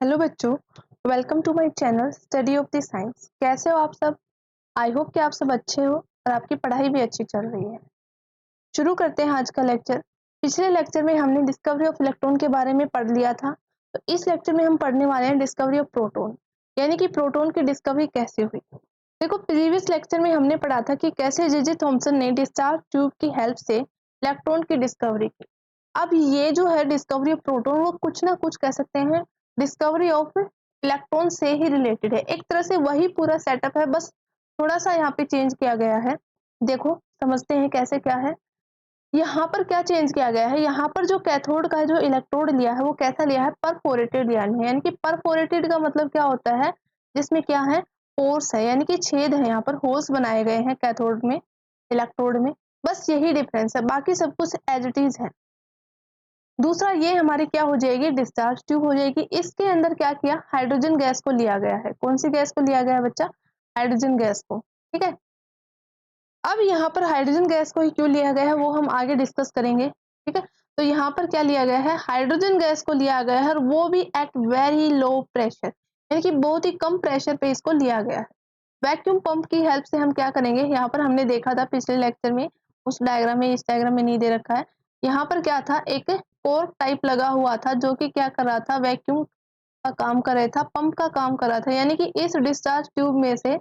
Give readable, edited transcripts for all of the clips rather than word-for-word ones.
Hello बच्चों, welcome to my channel study of the science. कैसे हो आप सब? आई होप कि आप सब अच्छे हो और आपकी पढ़ाई भी अच्छी चल रही है। शुरू करते हैं आज का लेक्चर। पिछले लेक्चर में हमने डिस्कवरी ऑफ इलेक्ट्रॉन के बारे में पढ़ लिया था, तो इस लेक्चर में हम पढ़ने वाले हैं डिस्कवरी ऑफ प्रोटॉन, यानी कि प्रोटॉन की डिस्कवरी कैसे हुई। देखो, प्रीवियस लेक्चर में हमने पढ़ा था कि कैसे जे जे थॉमसन ने डिस्चार्ज ट्यूब की हेल्प से इलेक्ट्रॉन की डिस्कवरी की। अब ये जो है डिस्कवरी ऑफ प्रोटॉन, वो कुछ ना कुछ कह सकते हैं डिस्कवरी ऑफ इलेक्ट्रॉन से ही रिलेटेड है। एक तरह से वही पूरा सेटअप है, बस थोड़ा सा यहाँ पे चेंज किया गया है। देखो, समझते हैं कैसे क्या है। यहाँ पर क्या चेंज किया गया है, यहाँ पर जो कैथोड का जो इलेक्ट्रोड लिया है वो कैसा लिया है, परफोरेटेड लिया है। यानी कि परफोरेटेड का मतलब क्या होता है, जिसमें क्या है, पोर्स है, यानी कि छेद है, यहाँ पर होल्स बनाए गए हैं कैथोड में, इलेक्ट्रोड में। बस यही डिफरेंस है, बाकी सब कुछ एज इट इज है। दूसरा, ये हमारी क्या हो जाएगी, डिस्चार्ज ट्यूब हो जाएगी। इसके अंदर क्या किया, हाइड्रोजन गैस को लिया गया है। कौन सी गैस को लिया गया है बच्चा? हाइड्रोजन गैस को। ठीक है, अब यहाँ पर हाइड्रोजन गैस को ही क्यों लिया गया है वो हम आगे डिस्कस करेंगे। ठीक है, तो यहाँ पर क्या लिया गया है, हाइड्रोजन गैस को लिया गया है, और वो भी एट वेरी लो प्रेशर, यानी कि बहुत ही कम प्रेशर पे इसको लिया गया है। वैक्यूम पंप की हेल्प से हम क्या करेंगे, यहाँ पर हमने देखा था पिछले लेक्चर में, उस डायग्राम में, इस डायग्राम में नहीं दे रखा है। यहाँ पर क्या था, एक कोर्क टाइप लगा हुआ था जो कि क्या कर रहा था, वैक्यूम का काम कर रहा था, पंप का काम कर रहा था। यानी कि इस डिस्चार्ज ट्यूब में से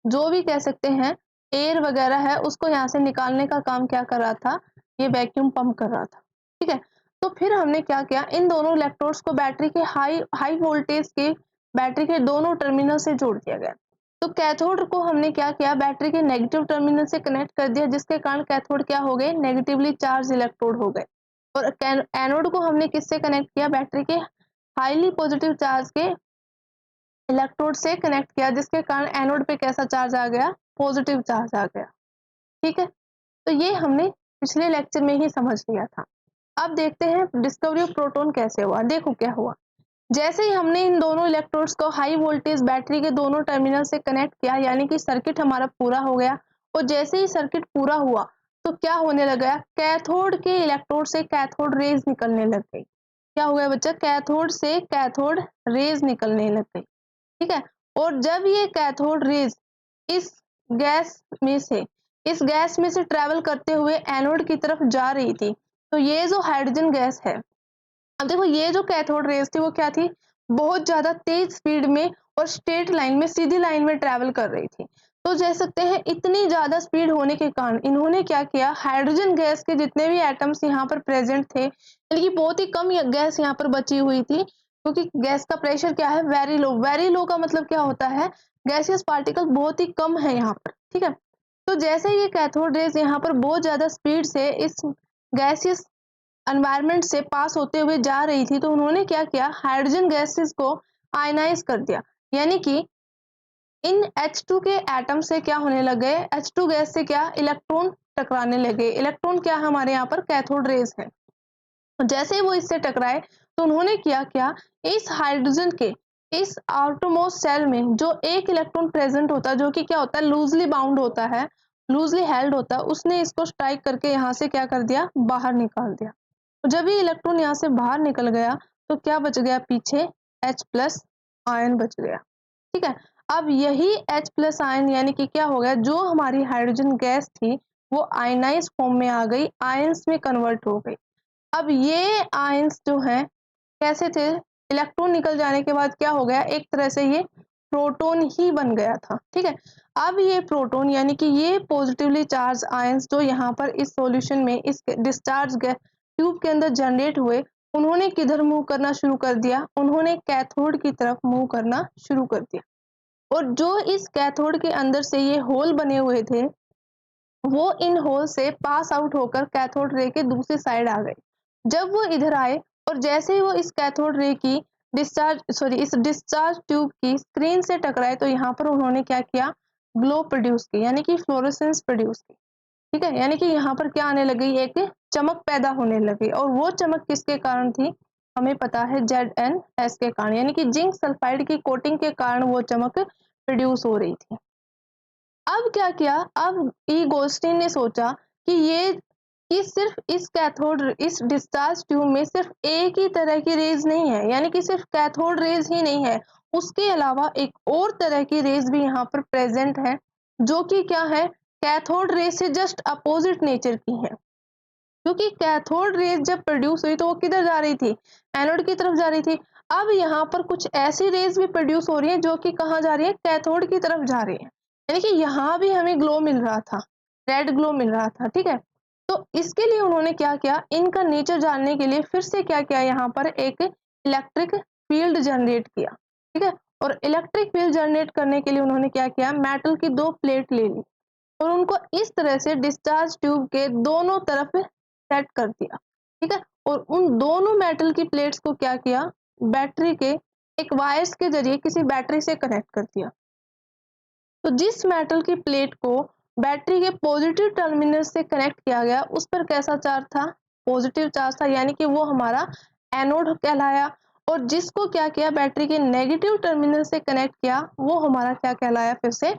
जो भी कह सकते हैं एयर वगैरह है, उसको यहाँ से निकालने का काम क्या कर रहा था, ये वैक्यूम पंप कर रहा था। ठीक है, तो फिर हमने क्या किया, इन दोनों इलेक्ट्रोड्स को बैटरी के हाई वोल्टेज के बैटरी के दोनों टर्मिनल से जोड़ दिया गया। तो कैथोड को हमने क्या किया, बैटरी के नेगेटिव टर्मिनल से कनेक्ट कर दिया, जिसके कारण कैथोड क्या हो गए, नेगेटिवली चार्ज इलेक्ट्रोड हो गए। और एनोड को हमने किससे कनेक्ट किया, बैटरी के हाईली पॉजिटिव चार्ज के इलेक्ट्रोड से कनेक्ट किया, जिसके कारण एनोड पे कैसा चार्ज आ गया, पॉजिटिव चार्ज आ गया। ठीक है, तो ये हमने पिछले लेक्चर में ही समझ लिया था। अब देखते हैं डिस्कवरी ऑफ प्रोटॉन कैसे हुआ। देखो क्या हुआ, जैसे ही हमने इन दोनों इलेक्ट्रोड्स को हाई वोल्टेज बैटरी के दोनों टर्मिनल से कनेक्ट किया, यानी कि सर्किट हमारा पूरा हो गया। और जैसे ही सर्किट पूरा हुआ तो क्या होने लगा, कैथोड के इलेक्ट्रोड से कैथोड रेज निकलने लग गई। क्या हो गया बच्चा, कैथोड से कैथोड रेज निकलने लग गई। ठीक है, और जब ये कैथोड रेज इस गैस में से इस गैस में से ट्रेवल करते हुए एनोड की तरफ जा रही थी, तो ये जो हाइड्रोजन गैस है, अब देखो ये जो कैथोड रेज थी वो क्या थी, बहुत ज्यादा तेज स्पीड में और स्ट्रेट लाइन में, सीधी लाइन में ट्रेवल कर रही थी। तो कह सकते हैं इतनी ज्यादा स्पीड होने के कारण इन्होंने क्या किया, हाइड्रोजन गैस के जितने भी एटम्स यहाँ पर प्रेजेंट थे, लेकिन बहुत ही कम गैस यहाँ पर बची हुई थी, क्योंकि गैस का प्रेशर क्या है, वेरी लो। वेरी लो का मतलब क्या होता है, गैसियस पार्टिकल बहुत ही कम है यहाँ पर। ठीक है, तो जैसे ये कैथोड रेज यहाँ पर बहुत ज्यादा स्पीड से इस गैसियस एनवायरनमेंट से पास होते हुए जा रही थी, तो उन्होंने क्या किया, हाइड्रोजन गैसेस को आयनाइज कर दिया। यानी कि इन H2 के एटम से क्या होने लगे, H2 गैस से क्या, इलेक्ट्रॉन टकराने लगे। इलेक्ट्रॉन क्या हमारे यहाँ पर कैथोड रेज है। तो जैसे ही वो इससे टकराए तो उन्होंने क्या, इस हाइड्रोजन के इस आउटरमोस्ट सेल में जो एक इलेक्ट्रॉन प्रेजेंट होता है, जो कि क्या होता है, लूजली बाउंड होता है, लूजली हेल्ड होता है, उसने इसको स्ट्राइक करके यहाँ से क्या कर दिया, बाहर निकाल दिया। तो जब ये इलेक्ट्रॉन यहाँ से बाहर निकल गया तो क्या बच गया, पीछे H प्लस आयन बच गया। ठीक है, अब यही H प्लस आयन यानी कि क्या हो गया, जो हमारी हाइड्रोजन गैस थी वो आयनाइज फॉर्म में आ गई, आयंस में कन्वर्ट हो गई। अब ये आयंस जो है कैसे थे, इलेक्ट्रॉन निकल जाने के बाद क्या हो गया, एक तरह से ये प्रोटॉन ही बन गया था। ठीक है, अब ये प्रोटॉन यानी कि ये पॉजिटिवली चार्ज आयंस जो यहाँ पर इस सॉल्यूशन में, इस डिस्चार्ज ट्यूब के अंदर जनरेट हुए, उन्होंने किधर मूव करना शुरू कर दिया, उन्होंने कैथोड की तरफ मूव करना शुरू कर दिया। और जो इस कैथोड के अंदर से ये होल बने हुए थे, वो इन होल से पास आउट होकर कैथोड रे के दूसरी साइड आ गए। जब वो इधर आए और जैसे ही वो इस कैथोड रे की इस डिस्चार्ज ट्यूब की स्क्रीन से टकराए, तो यहाँ पर उन्होंने क्या किया, ग्लो प्रोड्यूस की, यानी कि फ्लोरेसेंस प्रोड्यूस की। ठीक है, यानी कि यहाँ पर क्या आने लगी, एक चमक पैदा होने लगी। और वो चमक किसके कारण थी, हमें पता है ZnS के कारण, यानी कि जिंक सल्फाइड की कोटिंग के कारण वो चमक प्रोड्यूस हो रही थी। अब क्या किया, अब ई गोल्डस्टीन ने सोचा कि ये कि सिर्फ इस डिस्चार्ज ट्यूब में सिर्फ एक ही तरह की रेज नहीं है, यानी कि सिर्फ कैथोड रेज ही नहीं है, उसके अलावा एक और तरह की रेज भी यहाँ पर प्रेजेंट है, जो कि क्या है, कैथोड रेज से जस्ट अपोजिट नेचर की है। क्योंकि कैथोड रेज जब प्रोड्यूस हुई तो वो किधर जा रही थी, एनोड की तरफ जा रही थी। अब यहाँ पर कुछ ऐसी रेज भी प्रोड्यूस हो रही है जो कि कहाँ जा रही है, कैथोड की तरफ जा रही है, यानी कि यहाँ भी हमें ग्लो मिल रहा था, रेड ग्लो मिल रहा था, ठीक है। तो इसके लिए उन्होंने क्या किया, इनका नेचर जानने के लिए फिर से क्या किया, यहाँ पर एक इलेक्ट्रिक फील्ड जनरेट किया, ठीक है। और इलेक्ट्रिक फील्ड जनरेट करने के लिए उन्होंने क्या किया, मेटल की 2 प्लेट ले ली और उनको इस तरह से डिस्चार्ज ट्यूब के दोनों तरफ सेट कर दिया, ठीक है। और उन दोनों मेटल की प्लेट्स को क्या किया, बैटरी के एक वायर्स के जरिए किसी बैटरी से कनेक्ट कर दिया। तो जिस मेटल की प्लेट को बैटरी के पॉजिटिव टर्मिनल से कनेक्ट किया गया, उस पर कैसा चार्ज था, पॉजिटिव चार्ज था, यानी कि वो हमारा एनोड कहलाया। और जिसको क्या किया, बैटरी के नेगेटिव टर्मिनल से कनेक्ट किया, वो हमारा क्या कहलाया, फिर से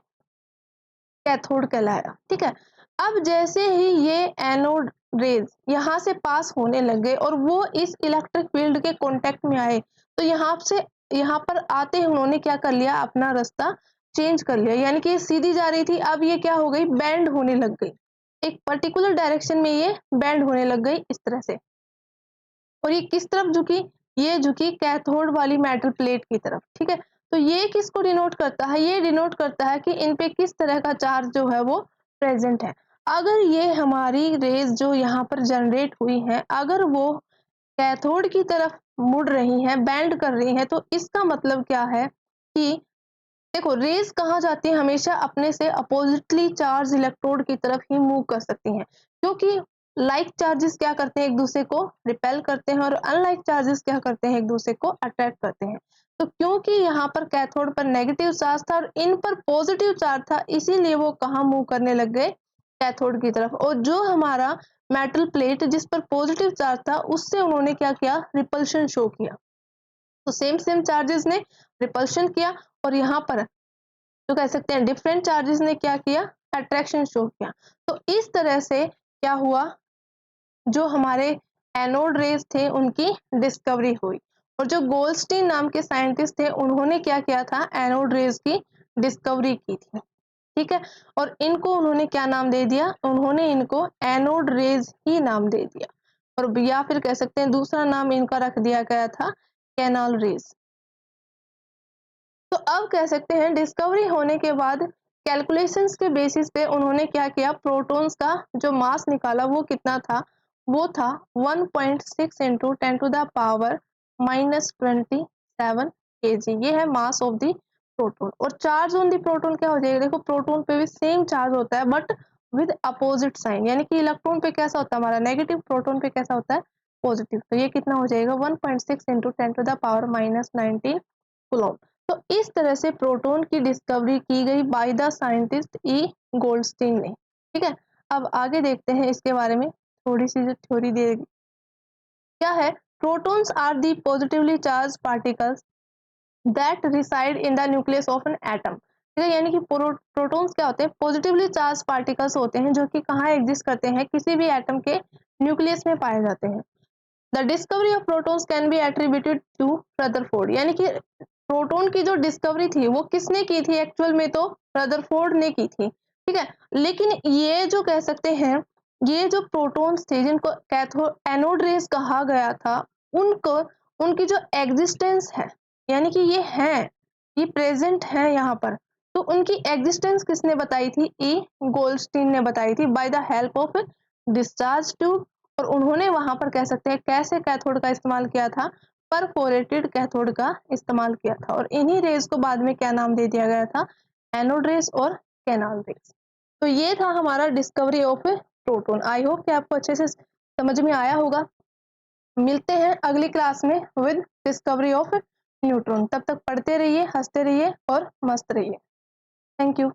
कैथोड कहलाया, ठीक है। अब जैसे ही ये एनोड रेज यहाँ से पास होने लगे और वो इस इलेक्ट्रिक फील्ड के कांटेक्ट में आए, तो यहाँ पर आते ही उन्होंने क्या कर लिया, अपना रास्ता चेंज कर लिया, यानी कि ये सीधी जा रही थी, अब ये क्या हो गई, बेंड होने लग गई, एक पर्टिकुलर डायरेक्शन में ये बेंड होने लग गई इस तरह से। और ये किस तरफ झुकी, ये झुकी कैथोड वाली मेटल प्लेट की तरफ, ठीक है। तो ये किसको डिनोट करता है, ये डिनोट करता है कि इन पे किस तरह का चार्ज जो है वो प्रेजेंट है। अगर ये हमारी रेज जो यहाँ पर जनरेट हुई है, अगर वो कैथोड की तरफ मुड़ रही है, बैंड कर रही है, तो इसका मतलब क्या है कि देखो, रेज कहाँ जाती है, हमेशा अपने से अपोजिटली चार्ज इलेक्ट्रोड की तरफ ही मूव कर सकती हैं, क्योंकि लाइक चार्जेस क्या करते हैं, एक दूसरे को रिपेल करते हैं, और अनलाइक चार्जेस क्या करते हैं, एक दूसरे को अट्रैक्ट करते हैं। तो क्योंकि यहाँ पर कैथोड पर नेगेटिव चार्ज था और इन पर पॉजिटिव चार्ज था, इसीलिए वो कहाँ मूव करने लग गए, कैथोड की तरफ। और जो हमारा मेटल प्लेट जिस पर पॉजिटिव चार्ज था, उससे उन्होंने क्या किया, रिपल्शन शो किया। तो सेम सेम चार्जेस ने रिपल्शन किया, और यहाँ पर तो कह सकते हैं डिफरेंट चार्जेस ने क्या किया, अट्रैक्शन शो किया। तो इस तरह से क्या हुआ, जो हमारे एनोड रेज थे उनकी डिस्कवरी हुई। और जो गोल्डस्टीन नाम के साइंटिस्ट थे, उन्होंने क्या किया था, एनोड रेज की डिस्कवरी की थी, ठीक है। और इनको उन्होंने क्या नाम दे दिया, उन्होंने इनको एनोड रेज ही नाम दे दिया, और या फिर कह सकते हैं दूसरा नाम इनका रख दिया गया था कैनाल रेज। तो अब कह सकते हैं डिस्कवरी होने के बाद कैलकुलेशंस के बेसिस पे उन्होंने क्या किया, प्रोटॉन्स का जो मास निकाला वो कितना था, वो था 1.6 into 10 to the power -27 kg। ये है मास ऑफ द प्रोटॉन। और चार्ज ऑन द प्रोटॉन क्या हो जाएगा, देखो प्रोटॉन पे भी सेम चार्ज होता है बट विद अपोजिट साइन, यानी कि इलेक्ट्रॉन पे कैसा होता है हमारा नेगेटिव, प्रोटॉन पे कैसा होता है पॉजिटिव। तो ये कितना हो जाएगा, 1.6 into 10 to the power -19 coulomb. तो इस तरह से प्रोटॉन की डिस्कवरी की गई by the scientist E Goldstein ने, ठीक है। अब आगे देखते हैं इसके बारे में थोड़ी सी जो थ्योरी दे, क्या है, protons are the positively charged particles that reside in the nucleus of an atom, ठीक है। यानी कि प्रोटॉन्स क्या होते हैं, पॉजिटिवली चार्ज पार्टिकल्स होते हैं जो कि कहाँ एग्जिस्ट करते हैं, किसी भी एटम के न्यूक्लियस में पाए जाते हैं। The discovery of protons can be attributed to Rutherford, यानी कि प्रोटॉन की जो डिस्कवरी थी वो किसने की थी, एक्चुअल में तो रदरफोर्ड ने की थी, ठीक है। लेकिन ये जो कह सकते हैं, ये जो प्रोटॉन्स थे जिनको कैथोड एनोड रेज कहा गया था, उनको उनकी जो एग्जिस्टेंस है, यानी कि ये हैं, ये प्रेजेंट है यहाँ पर, तो उनकी एग्जिस्टेंस किसने बताई थी, ई गोल्डस्टीन ने बताई थी by the help of discharge tube. और उन्होंने वहां पर कह सकते हैं कैसे कैथोड का इस्तेमाल किया था, परफोरेटेड कैथोड का इस्तेमाल किया था। और इन्हीं रेज को बाद में क्या नाम दे दिया गया था, एनोड रेज और कैनाल रेज। तो ये था हमारा discovery of proton. I hope कि आपको अच्छे से समझ में आया होगा। मिलते हैं अगली क्लास में विद डिस्कवरी ऑफ न्यूट्रॉन। तब तक पढ़ते रहिए, हंसते रहिए और मस्त रहिए। Thank you.